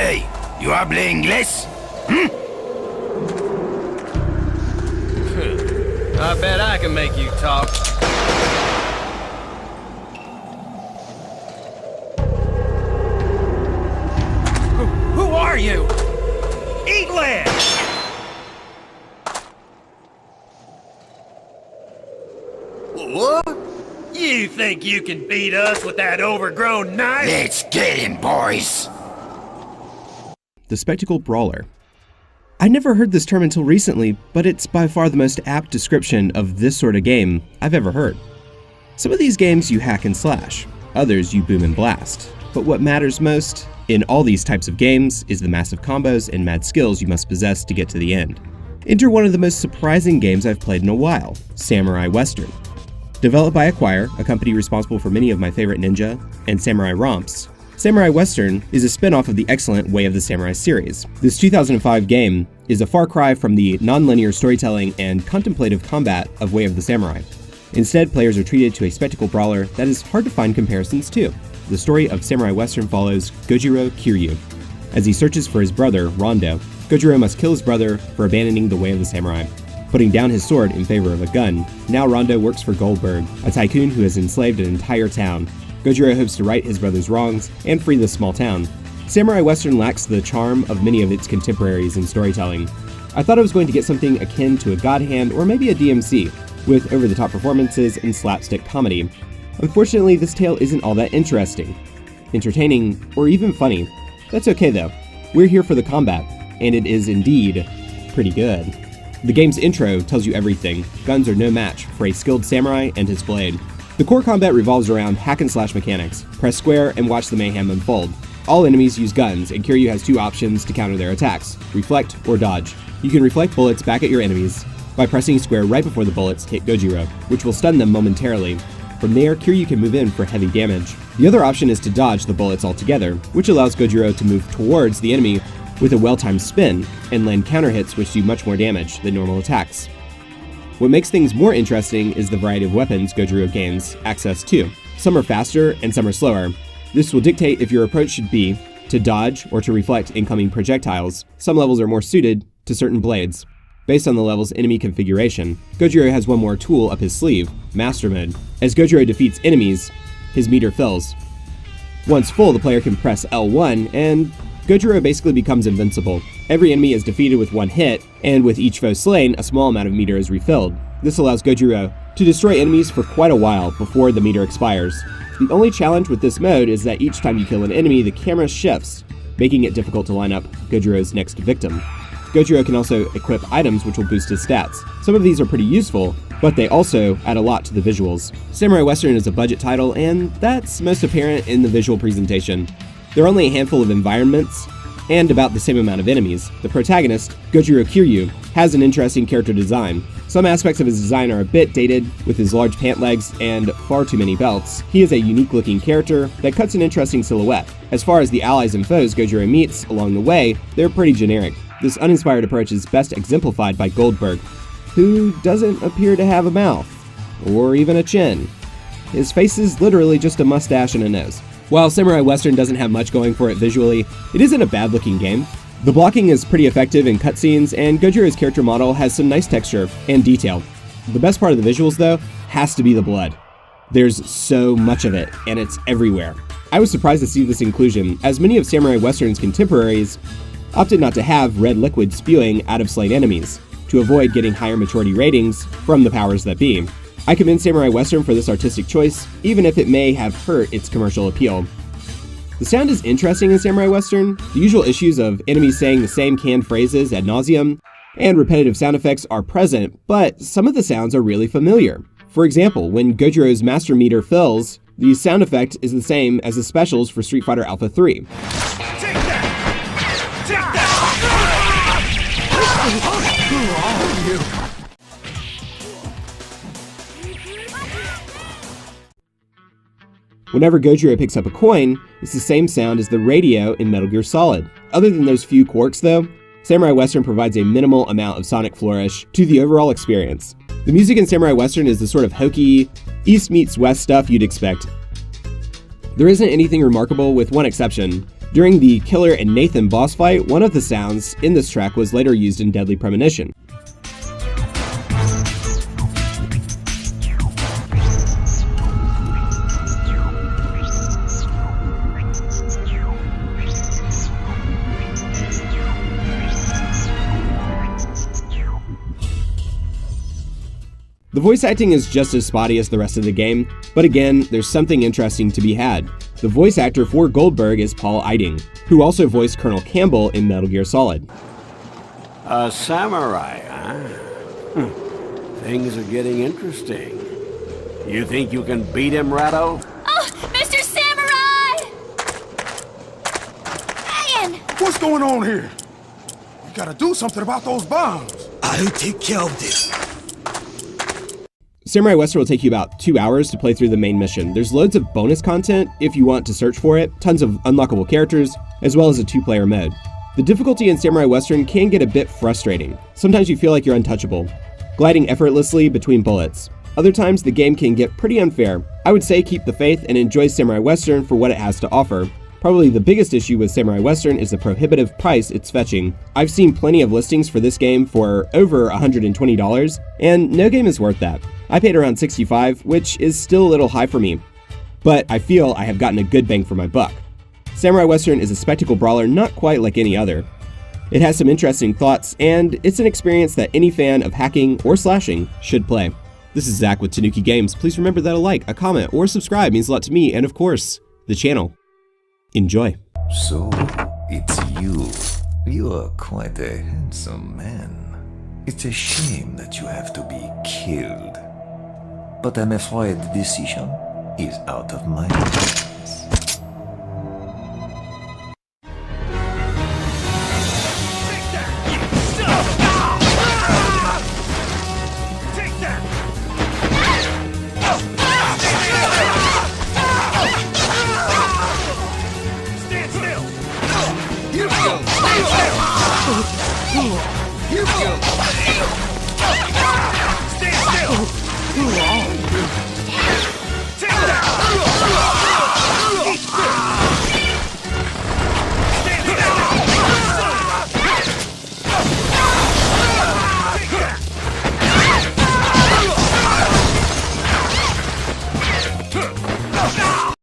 Hey, you habla inglés? I bet I can make you talk. Who are you? English! What? You think you can beat us with that overgrown knife? Let's get him, boys! The Spectacled Brawler. I never heard this term until recently, but it's by far the most apt description of this sort of game I've ever heard. Some of these games you hack and slash, others you boom and blast. But what matters most in all these types of games is the massive combos and mad skills you must possess to get to the end. Enter one of the most surprising games I've played in a while, Samurai Western. Developed by Acquire, a company responsible for many of my favorite ninja and samurai romps, Samurai Western is a spin-off of the excellent Way of the Samurai series. This 2005 game is a far cry from the non-linear storytelling and contemplative combat of Way of the Samurai. Instead, players are treated to a spectacle brawler that is hard to find comparisons to. The story of Samurai Western follows Gojiro Kiryu. As he searches for his brother, Rondo, Gojiro must kill his brother for abandoning the Way of the Samurai. Putting down his sword in favor of a gun, now Rondo works for Goldberg, a tycoon who has enslaved an entire town. Gojiro hopes to right his brother's wrongs and free this small town. Samurai Western lacks the charm of many of its contemporaries in storytelling. I thought I was going to get something akin to a God Hand or maybe a DMC, with over-the-top performances and slapstick comedy. Unfortunately, this tale isn't all that interesting, entertaining, or even funny. That's okay though. We're here for the combat, and it is indeed pretty good. The game's intro tells you everything. Guns are no match for a skilled samurai and his blade. The core combat revolves around hack and slash mechanics. Press square and watch the mayhem unfold. All enemies use guns, and Kiryu has two options to counter their attacks: reflect or dodge. You can reflect bullets back at your enemies by pressing square right before the bullets hit Gojiro, which will stun them momentarily. From there, Kiryu can move in for heavy damage. The other option is to dodge the bullets altogether, which allows Gojiro to move towards the enemy with a well-timed spin and land counter hits which do much more damage than normal attacks. What makes things more interesting is the variety of weapons Gojiro gains access to. Some are faster and some are slower. This will dictate if your approach should be to dodge or to reflect incoming projectiles. Some levels are more suited to certain blades. Based on the level's enemy configuration, Gojiro has one more tool up his sleeve, Master Mode. As Gojiro defeats enemies, his meter fills. Once full, the player can press L1 and Gojiro basically becomes invincible. Every enemy is defeated with one hit, and with each foe slain, a small amount of meter is refilled. This allows Gojiro to destroy enemies for quite a while before the meter expires. The only challenge with this mode is that each time you kill an enemy, the camera shifts, making it difficult to line up Gojiro's next victim. Gojiro can also equip items which will boost his stats. Some of these are pretty useful, but they also add a lot to the visuals. Samurai Western is a budget title, and that's most apparent in the visual presentation. There are only a handful of environments, and about the same amount of enemies. The protagonist, Gojiro Kiryu, has an interesting character design. Some aspects of his design are a bit dated, with his large pant legs and far too many belts. He is a unique looking character that cuts an interesting silhouette. As far as the allies and foes Gojiro meets along the way, they're pretty generic. This uninspired approach is best exemplified by Goldberg, who doesn't appear to have a mouth, or even a chin. His face is literally just a mustache and a nose. While Samurai Western doesn't have much going for it visually, it isn't a bad looking game. The blocking is pretty effective in cutscenes, and Gojiro's character model has some nice texture and detail. The best part of the visuals, though, has to be the blood. There's so much of it, and it's everywhere. I was surprised to see this inclusion, as many of Samurai Western's contemporaries opted not to have red liquid spewing out of slain enemies, to avoid getting higher maturity ratings from the powers that be. I commend Samurai Western for this artistic choice, even if it may have hurt its commercial appeal. The sound is interesting in Samurai Western. The usual issues of enemies saying the same canned phrases ad nauseum and repetitive sound effects are present, but some of the sounds are really familiar. For example, when Gojiro's master meter fills, the sound effect is the same as the specials for Street Fighter Alpha 3. Whenever Gojiro picks up a coin, it's the same sound as the radio in Metal Gear Solid. Other than those few quirks though, Samurai Western provides a minimal amount of sonic flourish to the overall experience. The music in Samurai Western is the sort of hokey, East meets West stuff you'd expect. There isn't anything remarkable with one exception. During the Killer and Nathan boss fight, one of the sounds in this track was later used in Deadly Premonition. The voice acting is just as spotty as the rest of the game, but again, there's something interesting to be had. The voice actor for Goldberg is Paul Eiding, who also voiced Colonel Campbell in Metal Gear Solid. A samurai, huh? Things are getting interesting. You think you can beat him, Ratto? Oh, Mr. Samurai! Ryan! What's going on here? You gotta do something about those bombs. I'll take care of this. Samurai Western will take you about 2 hours to play through the main mission. There's loads of bonus content if you want to search for it, tons of unlockable characters, as well as a 2-player mode. The difficulty in Samurai Western can get a bit frustrating. Sometimes you feel like you're untouchable, gliding effortlessly between bullets. Other times the game can get pretty unfair. I would say keep the faith and enjoy Samurai Western for what it has to offer. Probably the biggest issue with Samurai Western is the prohibitive price it's fetching. I've seen plenty of listings for this game for over $120, and no game is worth that. I paid around $65, which is still a little high for me, but I feel I have gotten a good bang for my buck. Samurai Western is a spectacle brawler not quite like any other. It has some interesting thoughts, and it's an experience that any fan of hacking or slashing should play. This is Zach with Tanuki Games. Please remember that a like, a comment, or subscribe means a lot to me and, of course, the channel. Enjoy. So, it's you. You are quite a handsome man. It's a shame that you have to be killed. But I'm afraid the decision is out of my hands. Stand still!